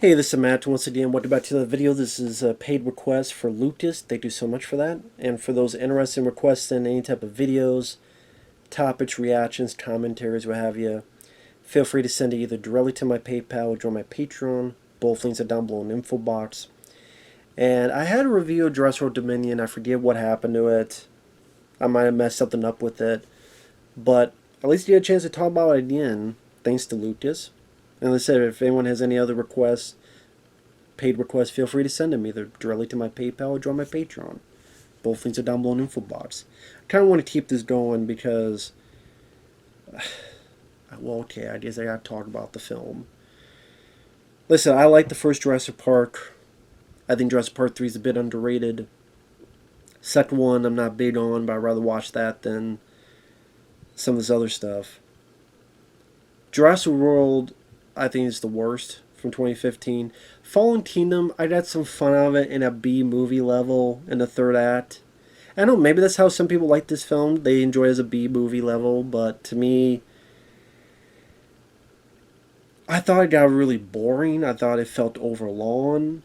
Hey, this is Matt. Once again, welcome back to the video. This is a paid request for Lucas. Thank you so much for that. And for those interested in requesting any type of videos, topics, reactions, commentaries, what have you, feel free to send it either directly to my PayPal or join my Patreon. Both links are down below in the info box. And I had a review of Jurassic World Dominion. I forget what happened to it. I might have messed something up with it. But at least you had a chance to talk about it again, thanks to Lucas. And like I said, if anyone has any other requests, paid requests, feel free to send them either directly to my PayPal or join my Patreon. Both links are down below in the info box. I kind of want to keep this going because, well, okay, I guess I got to talk about the film. Listen, I like the first Jurassic Park. I think Jurassic Park 3 is a bit underrated. Second one, I'm not big on, but I'd rather watch that than some of this other stuff. Jurassic World, I think, is the worst from 2015. Fallen Kingdom, I got some fun out of it in a B movie level in the third act. I don't know, maybe that's how some people like this film. They enjoy it as a B movie level, but to me, I thought it got really boring. I thought it felt overlong.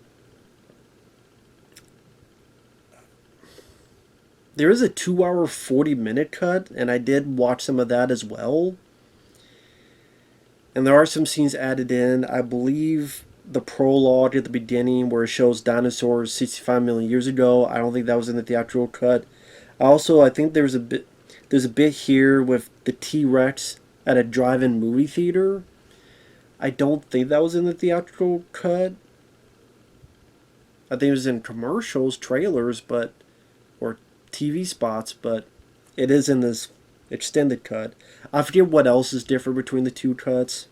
There is a 2-hour 40-minute cut, and I did watch some of that as well. And there are some scenes added in. I believe the prologue at the beginning where it shows dinosaurs 65 million years ago. I don't think that was in the theatrical cut. Also, I think there's a bit here with the T-Rex at a drive-in movie theater. I don't think that was in the theatrical cut. I think it was in commercials, trailers, or TV spots, but it is in this extended cut. I forget what else is different between the two cuts.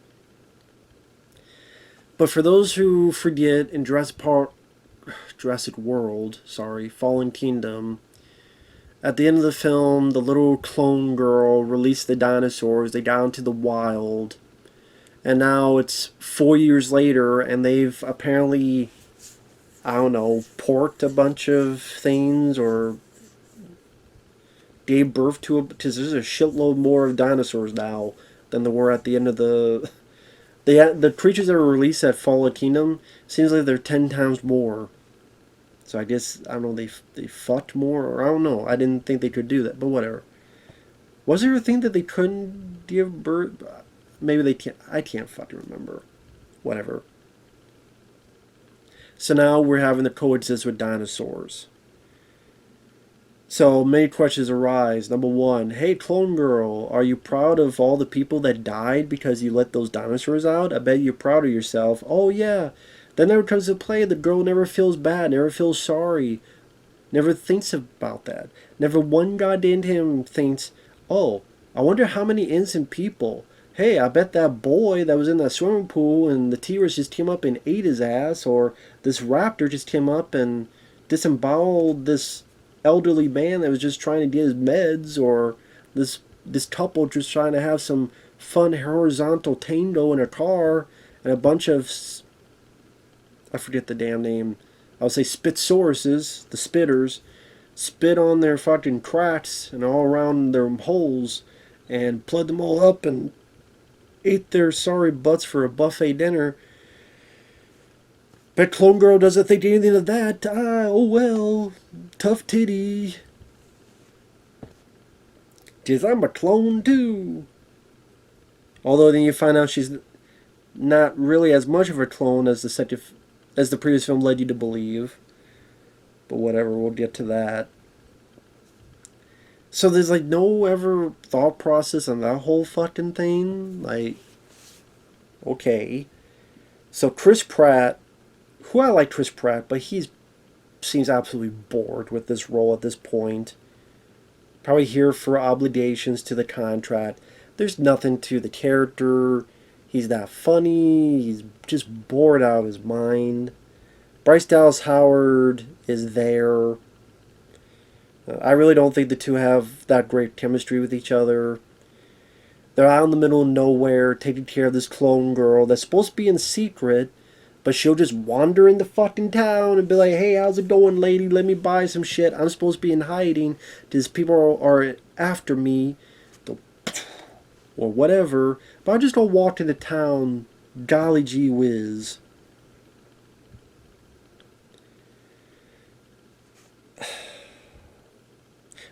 But for those who forget, in Jurassic World, Fallen Kingdom, at the end of the film, the little clone girl released the dinosaurs. They got into the wild. And now it's 4 years later, and they've apparently, I don't know, porked a bunch of things or gave birth to because there's a shitload more of dinosaurs now than there were at the end of the creatures that were released at Fallen Kingdom. Seems like they're 10 times more. So I guess, I don't know, they fucked more, or I don't know. I didn't think they could do that, but whatever. Was there a thing that they couldn't give birth? Maybe they can't. I can't fucking remember. Whatever. So now we're having to coexist with dinosaurs. So many questions arise. Number one, hey clone girl, are you proud of all the people that died because you let those dinosaurs out? I bet you're proud of yourself. Oh yeah. That never comes to play. The girl never feels bad, never feels sorry, never thinks about that. Never one goddamn time thinks, oh, I wonder how many innocent people. Hey, I bet that boy that was in that swimming pool and the T-Rex just came up and ate his ass, or this raptor just came up and disemboweled this elderly man that was just trying to get his meds, or this couple just trying to have some fun horizontal tango in a car, and a bunch of, I forget the damn name, I would say Spitsauruses, the spitters, spit on their fucking cracks and all around their holes, and plugged them all up and ate their sorry butts for a buffet dinner. Bet Clone Girl doesn't think anything of that. Oh well. Tough titty. 'Cause I'm a clone too. Although then you find out she's not really as much of a clone as the previous film led you to believe. But whatever, we'll get to that. So there's like no ever thought process on that whole fucking thing. Like, okay. So Chris Pratt, who I like Chris Pratt, but he seems absolutely bored with this role at this point. Probably here for obligations to the contract. There's nothing to the character. He's not funny. He's just bored out of his mind. Bryce Dallas Howard is there. I really don't think the two have that great chemistry with each other. They're out in the middle of nowhere taking care of this clone girl that's supposed to be in secret, but she'll just wander into fucking town and be like, hey, how's it going, lady? Let me buy some shit. I'm supposed to be in hiding because people are after me. Or whatever. But I'm just going to walk into town. Golly gee whiz.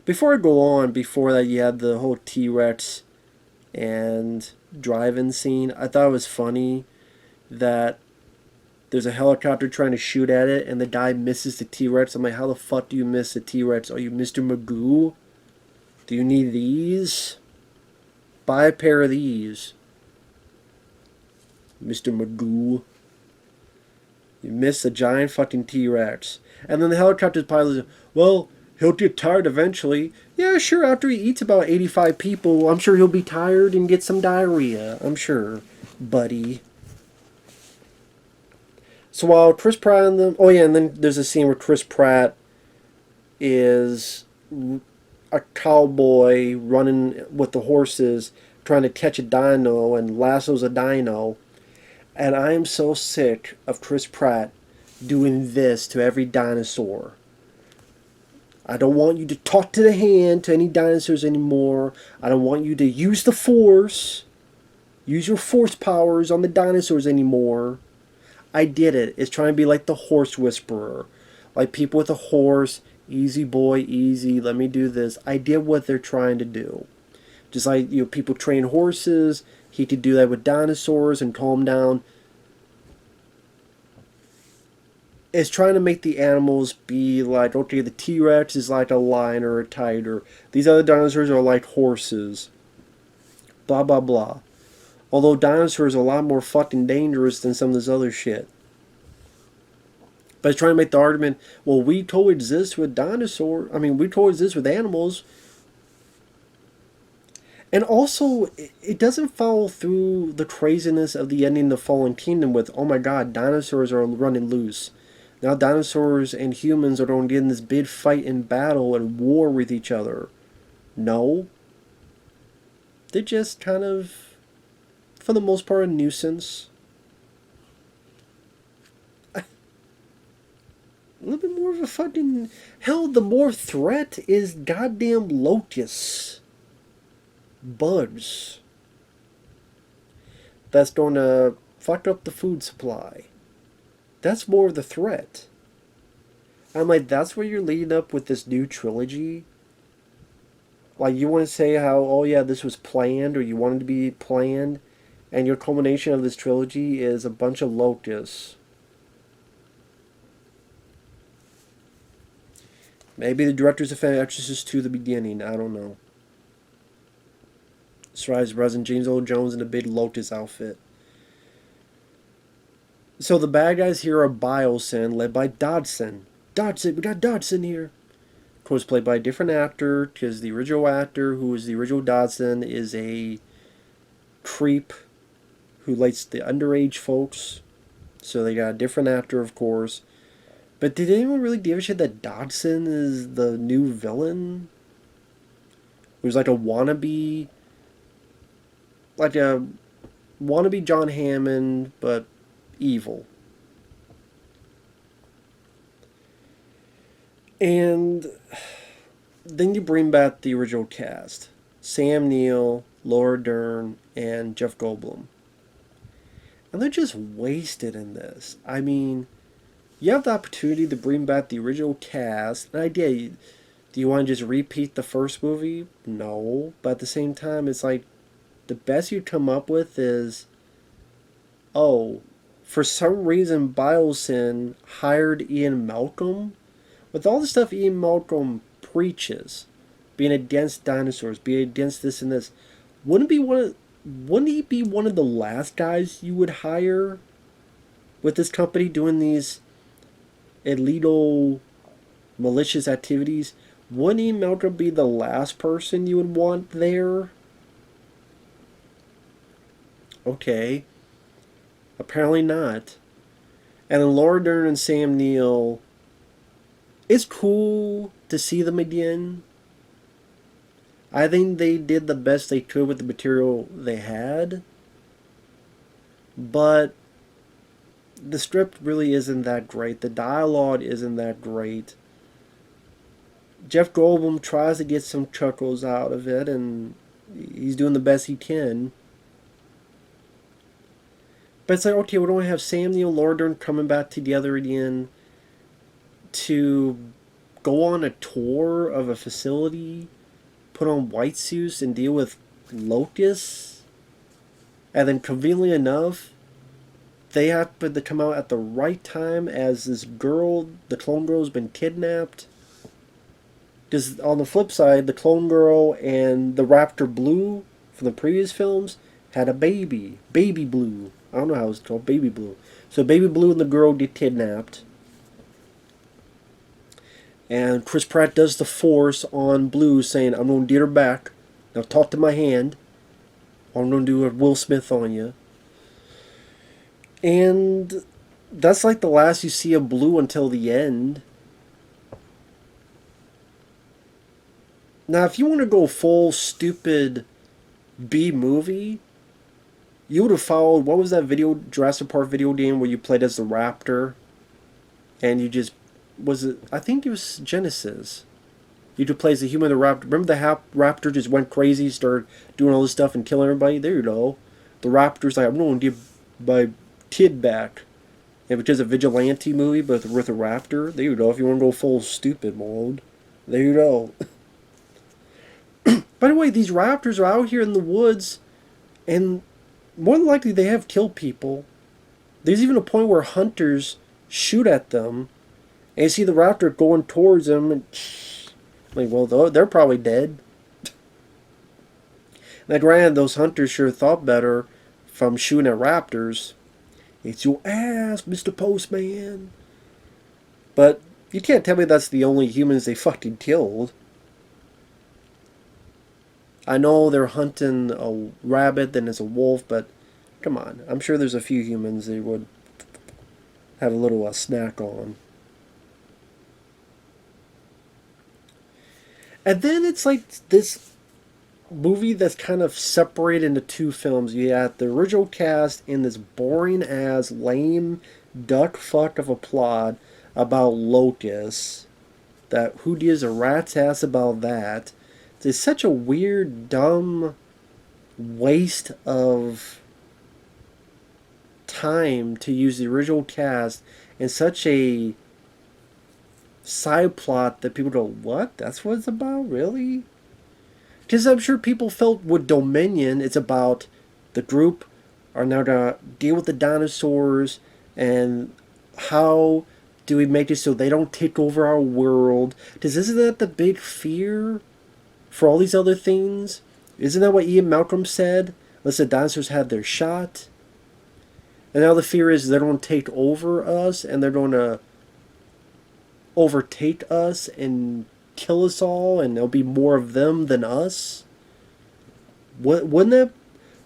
Before I go on, before that, you had the whole T-Rex and drive-in scene. I thought it was funny that there's a helicopter trying to shoot at it, and the guy misses the T-Rex. I'm like, how the fuck do you miss the T-Rex? Are you Mr. Magoo? Do you need these? Buy a pair of these, Mr. Magoo. You missed a giant fucking T-Rex. And then the helicopter pilot is, well, he'll get tired eventually. Yeah, sure, after he eats about 85 people, I'm sure he'll be tired and get some diarrhea. I'm sure, buddy. So while Chris Pratt and them... Oh yeah, and then there's a scene where Chris Pratt is a cowboy running with the horses, trying to catch a dino and lassos a dino. And I am so sick of Chris Pratt doing this to every dinosaur. I don't want you to talk to the hand to any dinosaurs anymore. I don't want you to use the force. Use your force powers on the dinosaurs anymore. I did it. It's trying to be like the horse whisperer. Like people with a horse. Easy boy, easy. Let me do this. I did what they're trying to do. Just like, you know, people train horses. He could do that with dinosaurs and calm down. It's trying to make the animals be like, okay, the T-Rex is like a lion or a tiger. These other dinosaurs are like horses. Blah, blah, blah. Although dinosaurs are a lot more fucking dangerous than some of this other shit. But it's trying to make the argument, well, we coexist with dinosaurs. I mean, we coexist with animals. And also, it doesn't follow through the craziness of the ending of Fallen Kingdom with, oh my god, dinosaurs are running loose. Now dinosaurs and humans are going to get in this big fight and battle and war with each other. No. They're just kind of, for the most part, a nuisance. A little bit more of a fucking... Hell, the more threat is goddamn locusts. Bugs. That's going to fuck up the food supply. That's more of the threat. I'm like, that's where you're leading up with this new trilogy? Like, you want to say how, oh yeah, this was planned, or you wanted to be planned, and your culmination of this trilogy is a bunch of locusts. Maybe the director's a fan of Exorcist 2 the beginning, I don't know. Strives Resin James Earl Jones in a big locust outfit. So the bad guys here are Biosyn, led by Dodson. Dodson, we got Dodson here. Of course, played by a different actor, because the original actor, who was the original Dodson, is a creep who likes the underage folks. So they got a different actor, of course. But did anyone really give a shit that Dodson is the new villain? Who's like a wannabe... Like a wannabe John Hammond, but evil. And then you bring back the original cast. Sam Neill, Laura Dern, and Jeff Goldblum. And they're just wasted in this. I mean, you have the opportunity to bring back the original cast. And I did. Do you want to just repeat the first movie? No. But at the same time, it's like, the best you come up with is, oh, for some reason Biosyn hired Ian Malcolm. With all the stuff Ian Malcolm preaches, being against dinosaurs, being against this and this, wouldn't he be one of the last guys you would hire with this company doing these illegal, malicious activities? Wouldn't Ian Malcolm be the last person you would want there? Okay. Apparently not. And then Laura Dern and Sam Neill, it's cool to see them again. I think they did the best they could with the material they had. But the script really isn't that great. The dialogue isn't that great. Jeff Goldblum tries to get some chuckles out of it, and he's doing the best he can. But it's like, okay, we don't have Sam Neill, Laura Dern coming back together again to go on a tour of a facility, put on white suits, and deal with locusts. And then, conveniently enough, they happen to come out at the right time as this girl, the clone girl, has been kidnapped. Because on the flip side, the clone girl and the Raptor Blue from the previous films had a baby. Baby Blue. I don't know how it's called. Baby Blue. So Baby Blue and the girl get kidnapped. And Chris Pratt does the force on Blue, saying, I'm going to get her back. Now talk to my hand. I'm going to do a Will Smith on you. And that's like the last you see of Blue until the end. Now, if you want to go full stupid B movie, you would have followed, what was that video, Jurassic Park video game where you played as the raptor? And you just, was it, I think it was Genesis. You could play as the human, the raptor. Remember the raptor just went crazy, started doing all this stuff and killing everybody? There you go. The raptor's like, I'm going to give my kid back. And because it's a vigilante movie, but with a raptor, there you go. If you want to go full stupid mode, there you go. By the way, these raptors are out here in the woods, and more than likely they have killed people. There's even a point where hunters shoot at them, and you see the raptor going towards them, and like, well, they're probably dead. Now, granted, those hunters sure thought better from shooting at raptors. It's your ass, Mr. Postman. But you can't tell me that's the only humans they fucking killed. I know they're hunting a rabbit, then it's a wolf, but come on. I'm sure there's a few humans they would have a little snack on. And then it's like this movie that's kind of separated into two films. You had the original cast in this boring-ass, lame, duck fuck of a plot about locusts. That who gives a rat's ass about that? It's such a weird, dumb waste of time to use the original cast in such a side plot that people go, what? That's what it's about? Really? Because I'm sure people felt with Dominion, it's about the group are now going to deal with the dinosaurs and how do we make it so they don't take over our world? Because isn't that the big fear for all these other things? Isn't that what Ian Malcolm said? Unless the dinosaurs had their shot. And now the fear is they're going to take over us and they're going to overtake us and kill us all, and there'll be more of them than us. Wouldn't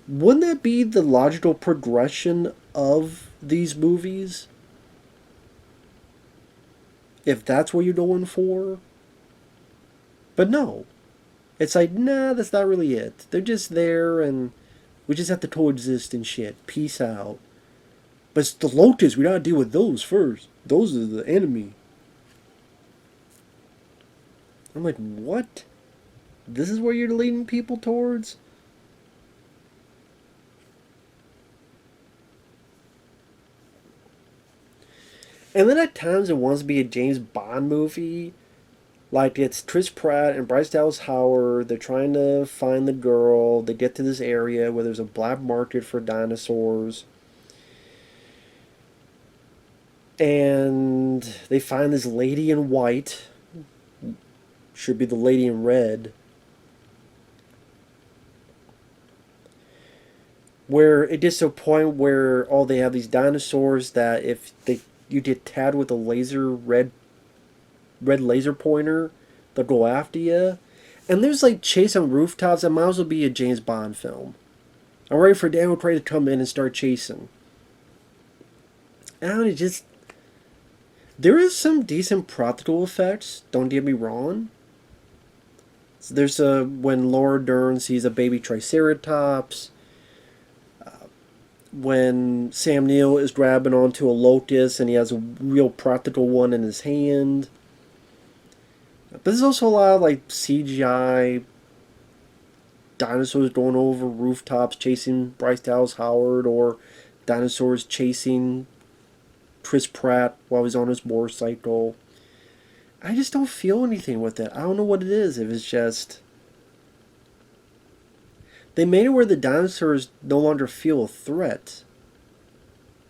that be the logical progression of these movies? If that's what you're going for? But no. It's like, nah, that's not really it. They're just there and we just have to coexist and shit. Peace out. But it's the locusts, we gotta deal with those first. Those are the enemy. I'm like, what? This is where you're leading people towards? And then at times it wants to be a James Bond movie. Like it's Chris Pratt and Bryce Dallas Howard. They're trying to find the girl. They get to this area where there's a black market for dinosaurs. And they find this lady in white. Should be the lady in red. Where it gets to a point where they have these dinosaurs that if you get tagged with a red laser pointer, they'll go after you. And there's like chase on rooftops. That might as well be a James Bond film. I'm ready for Daniel Craig to come in and start chasing. And it just, there is some decent practical effects. Don't get me wrong. So there's when Laura Dern sees a baby Triceratops. When Sam Neill is grabbing onto a locust and he has a real practical one in his hand. But there's also a lot of like CGI dinosaurs going over rooftops chasing Bryce Dallas Howard, or dinosaurs chasing Chris Pratt while he's on his motorcycle. I just don't feel anything with it. I don't know what it is. If it's just they made it where the dinosaurs no longer feel a threat.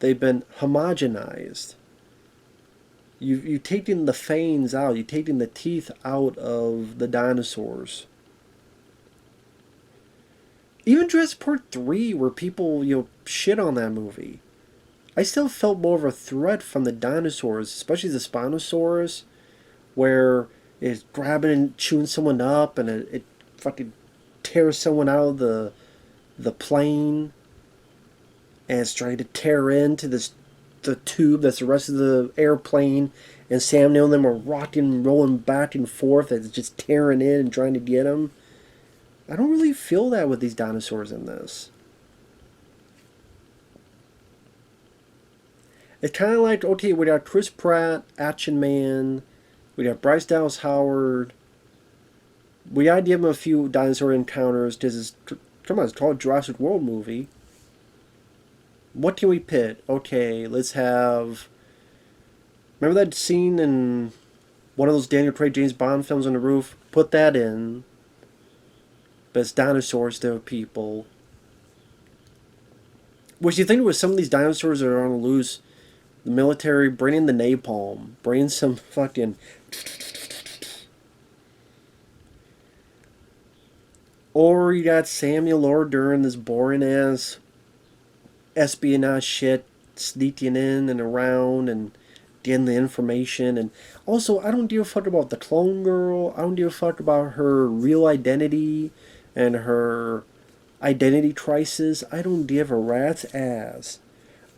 They've been homogenized. You've taken the fangs out. You've taken the teeth out of the dinosaurs. Even Jurassic Park 3, where people, shit on that movie, I still felt more of a threat from the dinosaurs, especially the Spinosaurus, where it's grabbing and chewing someone up and it fucking tears someone out of the plane, and it's trying to tear into the tube that's the rest of the airplane, and Sam Neill and them are rocking, rolling back and forth as it's just tearing in and trying to get him. I don't really feel that with these dinosaurs in this. It's kind of like, okay, we got Chris Pratt, Action Man, we got Bryce Dallas Howard. We gotta give him a few dinosaur encounters because come on, it's called a Jurassic World movie. What can we pit? Okay, let's have. Remember that scene in one of those Daniel Craig James Bond films on the roof? Put that in. But it's dinosaurs, they're people. Which you think with some of these dinosaurs that are on the loose, the military, bring in the napalm. Bring in some fucking. Or you got Samuel L. Dern, this boring ass espionage shit, sneaking in and around and getting the information. And also, I don't give a fuck about the clone girl. I don't give a fuck about her real identity and her identity crisis. I don't give a rat's ass.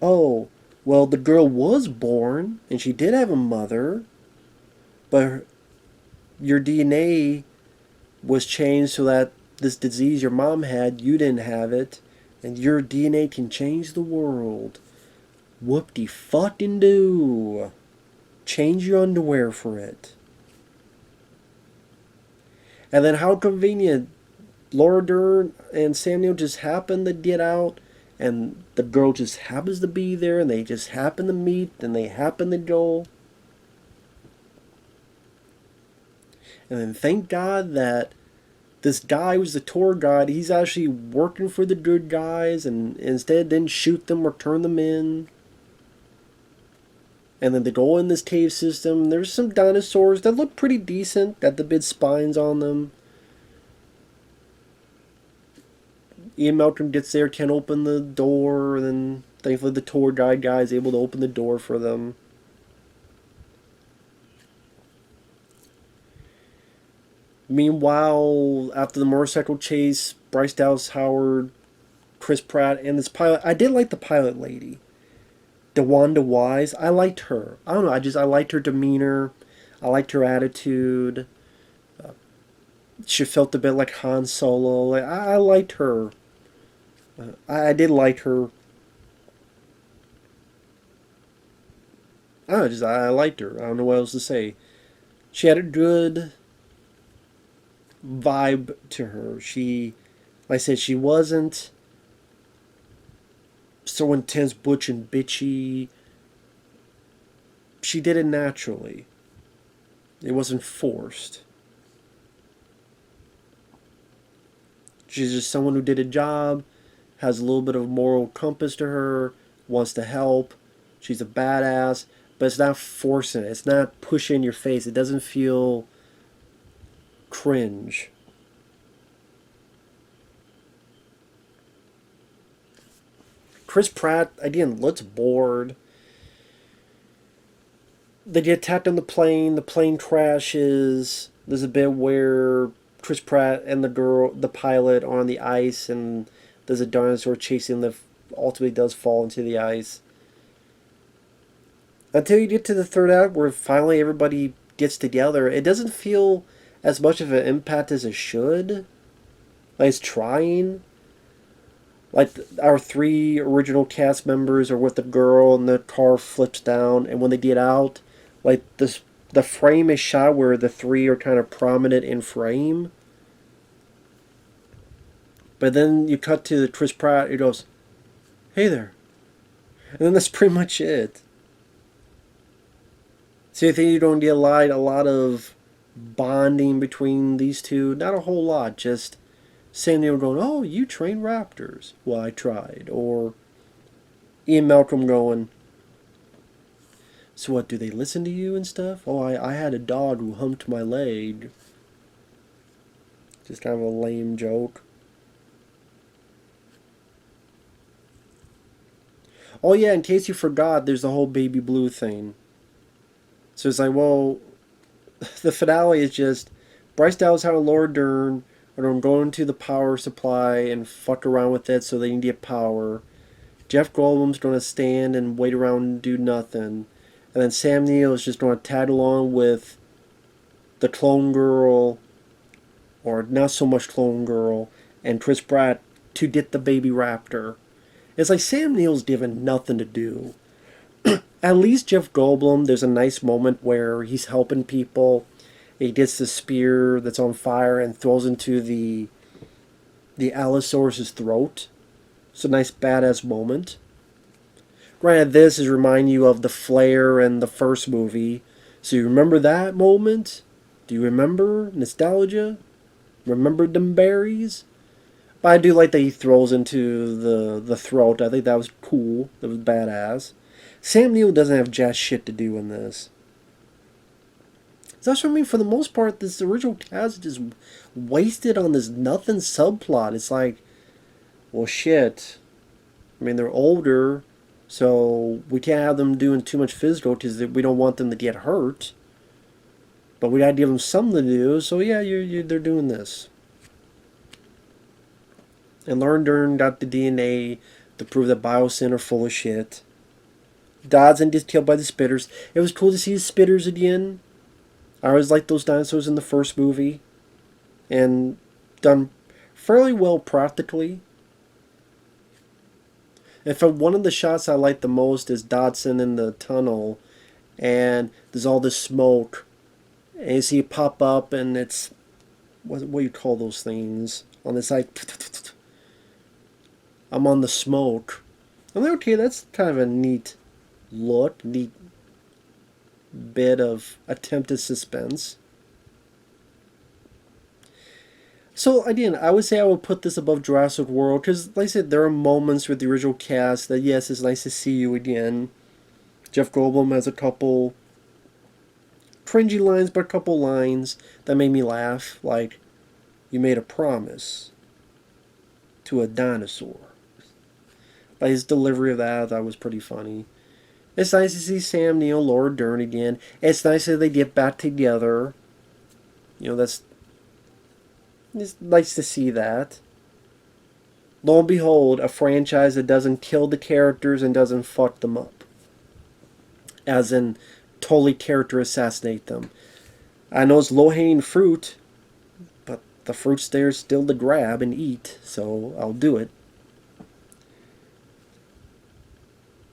Oh, well, the girl was born and she did have a mother, but your DNA was changed so that this disease your mom had, you didn't have it, and your DNA can change the world. Whoop-de-fucking-do. Change your underwear for it. And then how convenient. Laura Dern and Samuel just happen to get out, and the girl just happens to be there, and they just happen to meet, and they happen to go. And then thank God that this guy was the tour guide. He's actually working for the good guys, and instead didn't shoot them or turn them in. And then they go in this cave system. There's some dinosaurs that look pretty decent. Got the big spines on them. Ian Malcolm gets there, can't open the door, and then thankfully the tour guide guy is able to open the door for them. Meanwhile, after the motorcycle chase, Bryce Dallas Howard, Chris Pratt, and this pilot, I did like the pilot lady, DeWanda Wise. I liked her. I don't know. I liked her demeanor. I liked her attitude. She felt a bit like Han Solo. I liked her. I did like her. I liked her. I don't know what else to say. She had a good vibe to her. Like I said, she wasn't so intense, butch and bitchy. She did it naturally. It wasn't forced. She's just someone who did a job, has a little bit of moral compass to her, wants to help. She's a badass, but it's not forcing it. It's not pushing in your face. It doesn't feel cringe. Chris Pratt, again, looks bored. They get attacked on the plane crashes. There's a bit where Chris Pratt and the pilot, are on the ice, and there's a dinosaur chasing them, ultimately does fall into the ice. Until you get to the third act, where finally everybody gets together, it doesn't feel as much of an impact as it should. Like it's trying. Like our three original cast members are with the girl, and the car flips down, and when they get out, like the frame is shot where the three are kind of prominent in frame. But then you cut to Chris Pratt, he goes, "Hey there." And then that's pretty much it. So you think you don't get a lot of bonding between these two? Not a whole lot. Just Sam Neill going, "Oh, you train raptors." Well, I tried. Or Ian Malcolm going, "So what? Do they listen to you and stuff?" "Oh, I had a dog who humped my leg." Just kind of a lame joke. Oh yeah, in case you forgot, there's the whole Baby Blue thing. So it's like, well, the finale is just Bryce Dallas Howard and Laura Dern are going to go into the power supply and fuck around with it so they can get power. Jeff Goldblum's going to stand and wait around and do nothing. And then Sam Neill is just going to tag along with the clone girl, or not so much clone girl, and Chris Pratt to get the baby raptor. It's like Sam Neill's given nothing to do. At least Jeff Goldblum, there's a nice moment where he's helping people. He gets the spear that's on fire and throws into the Allosaurus' throat. It's a nice badass moment. Granted, this is remind you of the flare in the first movie. So you remember that moment? Do you remember nostalgia? Remember them berries? But I do like that he throws into the throat. I think that was cool. That was badass. Sam Neill doesn't have jack shit to do in this. So that's what I mean. For the most part, this original cast is just wasted on this nothing subplot. It's like, well, shit. I mean, they're older, so we can't have them doing too much physical because we don't want them to get hurt. But we gotta give them something to do. So yeah, they're doing this. And Lauren Dern got the DNA to prove that Biosyn are full of shit. Dodson gets killed by the spitters. It was cool to see the spitters again. I always liked those dinosaurs in the first movie. And done fairly well practically. In fact, one of the shots I like the most is Dodson in the tunnel. And there's all this smoke. And you see it pop up and it's... What do you call those things? On the side... I'm on the smoke. I'm like, okay, that's kind of a neat look, neat bit of attempted suspense. So again, I would say I would put this above Jurassic World because, like I said, there are moments with the original cast that yes, it's nice to see you again. Jeff Goldblum has a couple cringy lines, but a couple lines that made me laugh, like "You made a promise to a dinosaur." By his delivery of that was pretty funny. It's nice to see Sam Neill, Laura Dern again. It's nice that they get back together. You know, it's nice to see that. Lo and behold, a franchise that doesn't kill the characters and doesn't fuck them up. As in, totally character assassinate them. I know it's low-hanging fruit, but the fruit's there still to grab and eat, so I'll do it.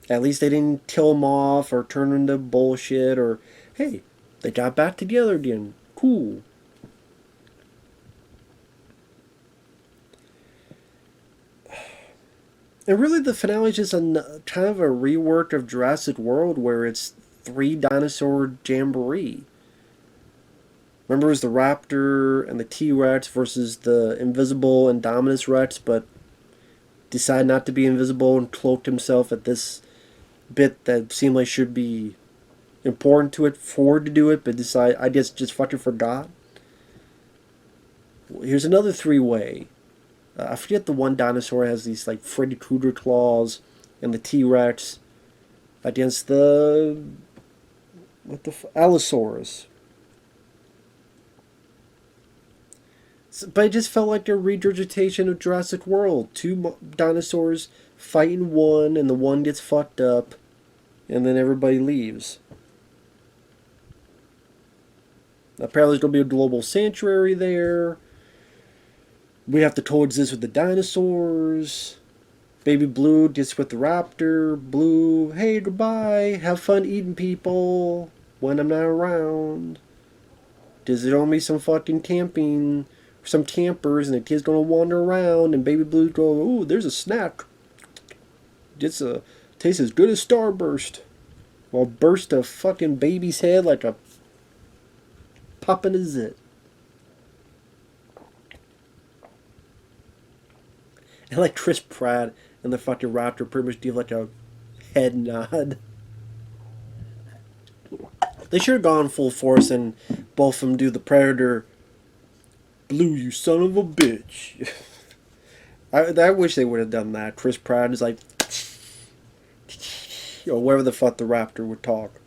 At least they didn't kill them off or turn into bullshit or, hey, they got back together again. Cool. And really the finale is just kind of a rework of Jurassic World where it's 3 dinosaur jamboree. Remember it was the Raptor and the T-Rex versus the Invisible and Indominus Rex, but decided not to be invisible and cloaked himself at this bit that seemed like should be important to it for to do it, but I just fucking forgot. Here's another 3-way. I forget the one dinosaur has these like Freddy Krueger claws, and the T-Rex against the Allosaurus. But it just felt like a regurgitation of Jurassic World. 2 dinosaurs fighting one, and the one gets fucked up, and then everybody leaves. Apparently there's going to be a global sanctuary there. We have to coexist with the dinosaurs. Baby Blue gets with the raptor. Blue, hey, goodbye. Have fun eating people when I'm not around. There's going to be some fucking camping, some campers, and the kid's going to wander around, and Baby Blue's going, ooh, there's a snack. Tastes as good as Starburst. Well, burst a fucking baby's head like a pop in a zit. And like Chris Pratt and the fucking raptor pretty much do like a head nod. They should have gone full force and both of them do the Predator. Blue, you son of a bitch. I wish they would have done that. Chris Pratt is like, or whatever the fuck the raptor would talk.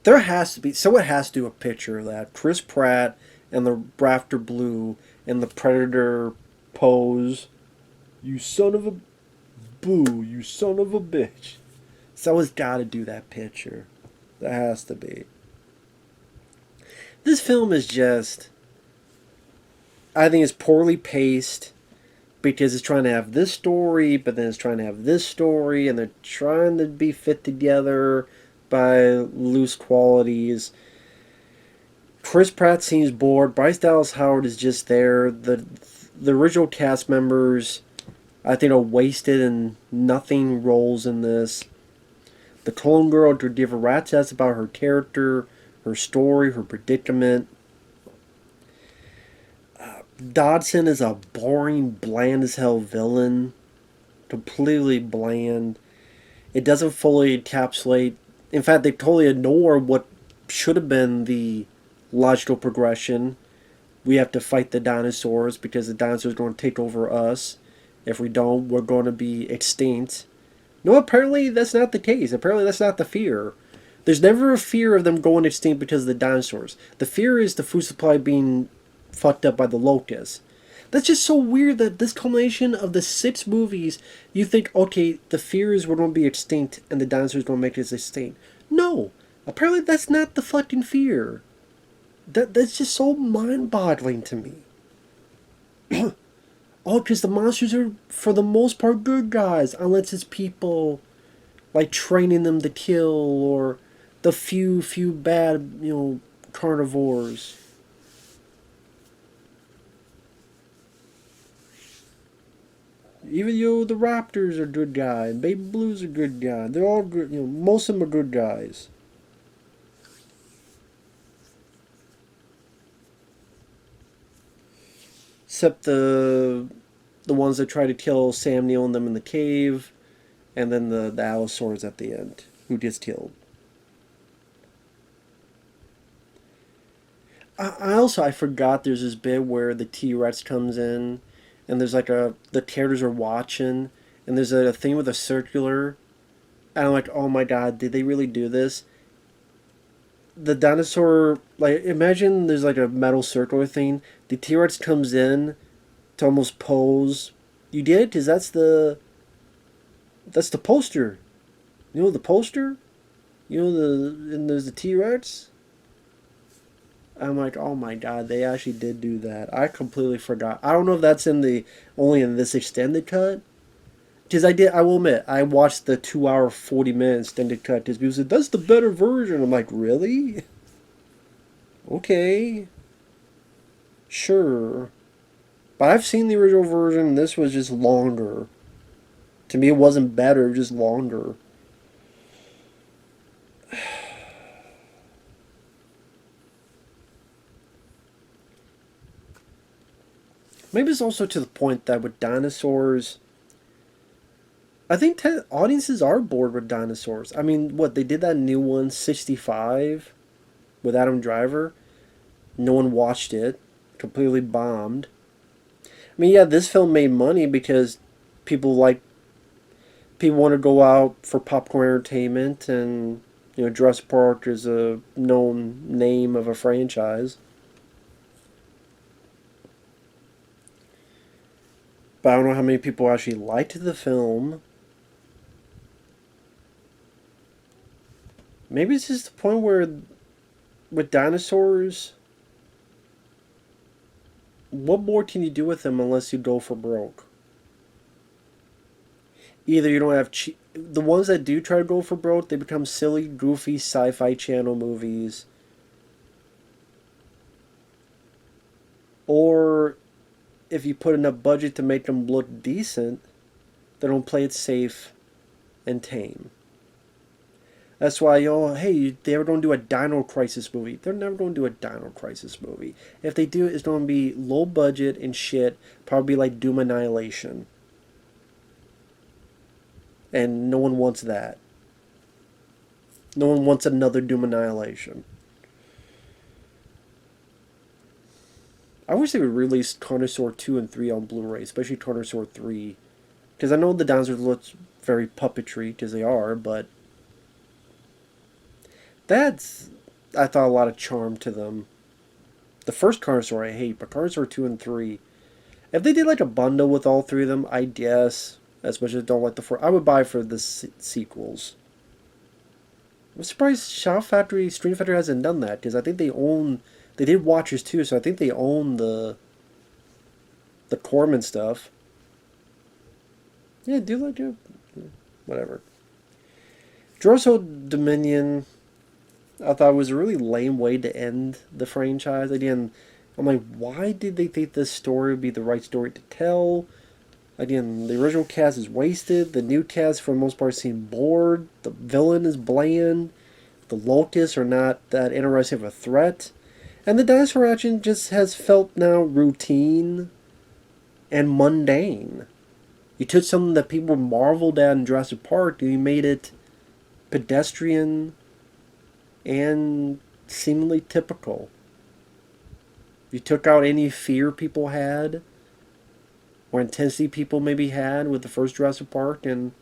There has to be, someone has to do a picture of that. Chris Pratt and the raptor blue and the Predator pose. You son of a boo, you son of a bitch. Someone's got to do that picture. That has to be. This film is just, I think it's poorly paced because it's trying to have this story, but then it's trying to have this story, and they're trying to be fit together by loose qualities. Chris Pratt seems bored. Bryce Dallas Howard is just there. The original cast members, I think, are wasted and nothing rolls in this. The clone girl to give a rat's ass about her character, her story, her predicament. Dodson is a boring, bland as hell villain. Completely bland. It doesn't fully encapsulate. In fact, they totally ignore what should have been the logical progression. We have to fight the dinosaurs because the dinosaurs are going to take over us. If we don't, we're going to be extinct. No, apparently that's not the case. Apparently that's not the fear. There's never a fear of them going extinct because of the dinosaurs. The fear is the food supply being fucked up by the locusts. That's just so weird that this culmination of the 6 movies, you think, okay, the fear is we're going to be extinct and the dinosaurs are going to make us extinct. No. Apparently that's not the fucking fear. That's just so mind-boggling to me. Oh, because the monsters are, for the most part, good guys. Unless it's people, like, training them to kill, or the few bad, carnivores. Even the raptors are good guys. Baby Blue's a good guy. They're all good. Most of them are good guys. Except the ones that try to kill Sam Neill and them in the cave, and then the Allosaurus at the end, who gets killed. I forgot there's this bit where the T-Rex comes in, and there's like the characters are watching, and there's a thing with a circular, and I'm like, oh my god, did they really do this? The dinosaur, like, imagine there's like a metal circular thing. The T-Rex comes in to almost pose. You did? Because that's the poster. You know the poster? And there's the T-Rex? I'm like, oh my god, they actually did do that. I completely forgot. I don't know if that's only in this extended cut. Because I will admit, I watched the 2-hour, 40-minute extended cut. Because people said, that's the better version. I'm like, really? Okay. Sure. But I've seen the original version, and this was just longer. To me, it wasn't better, it was just longer. Maybe it's also to the point that with dinosaurs, I think audiences are bored with dinosaurs. I mean, what, they did that new one, 65, with Adam Driver. No one watched it. Completely bombed. I mean, yeah, this film made money because people want to go out for popcorn entertainment, and Jurassic Park is a known name of a franchise. But I don't know how many people actually liked the film. Maybe it's just the point where, with dinosaurs, what more can you do with them unless you go for broke? Either you don't have the ones that do try to go for broke, they become silly, goofy sci-fi channel movies. Or if you put enough budget to make them look decent, they don't play it safe and tame. That's why, hey, they ever don't do a Dino Crisis movie. They're never going to do a Dino Crisis movie. If they do, it's going to be low budget and shit. Probably like Doom Annihilation. And no one wants that. No one wants another Doom Annihilation. I wish they would release Dinosaur 2 and 3 on Blu-ray, especially Dinosaur 3. Because I know the dinosaurs look very puppetry, because they are, but that's, I thought, a lot of charm to them. The first Dinosaur I hate, but Dinosaur 2 and 3, if they did like a bundle with all three of them, I guess, as much as I don't like the four, I would buy for the sequels. I'm surprised Stream Factory hasn't done that, because I think they did Watchers too, so I think they own the Corman stuff. Yeah, do like it. Whatever. Jurassic World Dominion, I thought was a really lame way to end the franchise. Again, I'm like, why did they think this story would be the right story to tell? Again, the original cast is wasted. The new cast, for the most part, seem bored. The villain is bland. The locusts are not that interesting of a threat. And the dinosaur action just has felt now routine and mundane. You took something that people marveled at in Jurassic Park and you made it pedestrian and seemingly typical. You took out any fear people had or intensity people maybe had with the first Jurassic Park and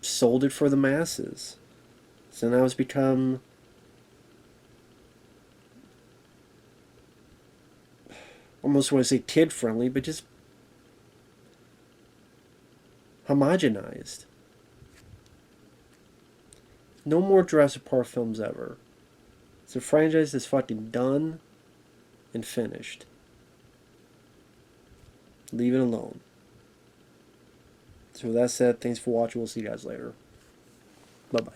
sold it for the masses. So now it's become almost want to say kid friendly, but just homogenized. No more Jurassic Park films ever. It's a franchise that's fucking done and finished. Leave it alone. So with that said, thanks for watching. We'll see you guys later. Bye-bye.